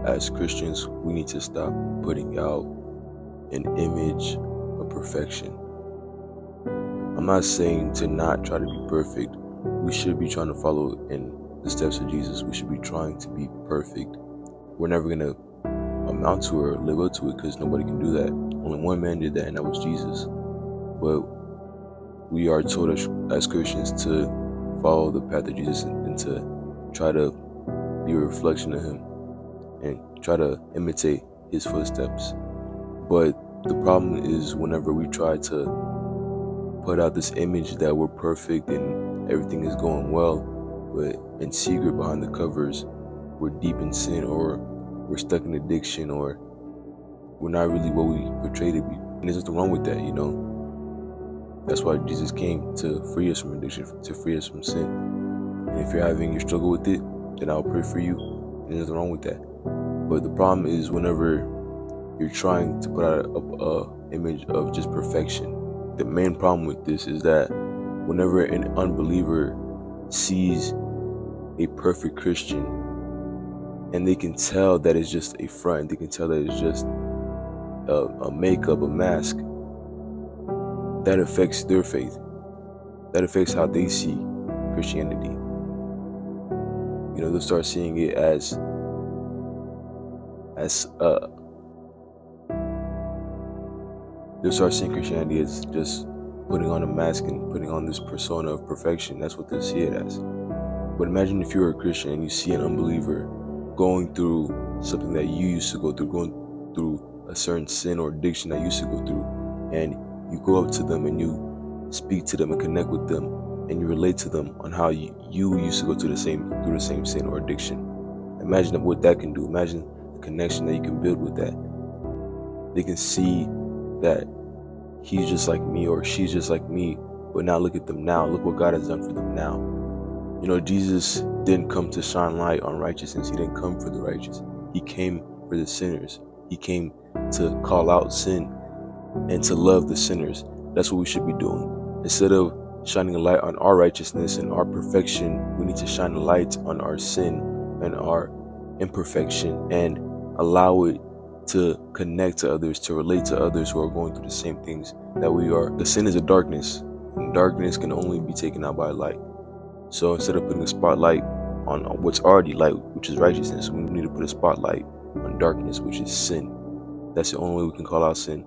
As Christians, we need to stop putting out an image of perfection. I'm not saying to not try to be perfect. We should be trying to follow in the steps of Jesus. We should be trying to be perfect. We're never going to amount to or live up to it because nobody can do that. Only one man did that, and that was Jesus. But we are told as Christians to follow the path of Jesus and to try to be a reflection of him and try to imitate his footsteps. But the problem is whenever we try to put out this image that we're perfect and everything is going well, but in secret behind the covers, we're deep in sin, or we're stuck in addiction, or we're not really what we portray to be. And there's nothing wrong with that, That's why Jesus came, to free us from addiction, to free us from sin. And if you're having your struggle with it, then I'll pray for you. There's nothing wrong with that. But the problem is whenever you're trying to put out a image of just perfection. The main problem with this is that whenever an unbeliever sees a perfect Christian and they can tell that it's just a front, they can tell that it's just a makeup, a mask, that affects their faith. That affects how they see Christianity. They'll start seeing it as they'll start seeing Christianity as just putting on a mask and putting on this persona of perfection. That's what they'll see it as. But imagine if you're a Christian and you see an unbeliever going through something that you used to go through, going through a certain sin or addiction that you used to go through, and you go up to them and you speak to them and connect with them, and you relate to them on how you used to go through the same sin or addiction. Imagine what that can do. Imagine the connection that you can build with that. They can see that he's just like me or she's just like me, but now look at them now. Look what God has done for them now. Jesus didn't come to shine light on righteousness. He didn't come for the righteous. He came for the sinners. He came to call out sin and to love the sinners. That's what we should be doing. Instead of shining a light on our righteousness and our perfection, we need to shine a light on our sin and our imperfection and allow it to connect to others, to relate to others who are going through the same things that we are. The sin is a darkness, and darkness can only be taken out by light. So instead of putting a spotlight on what's already light, which is righteousness, we need to put a spotlight on darkness, which is sin. That's the only way we can call out sin.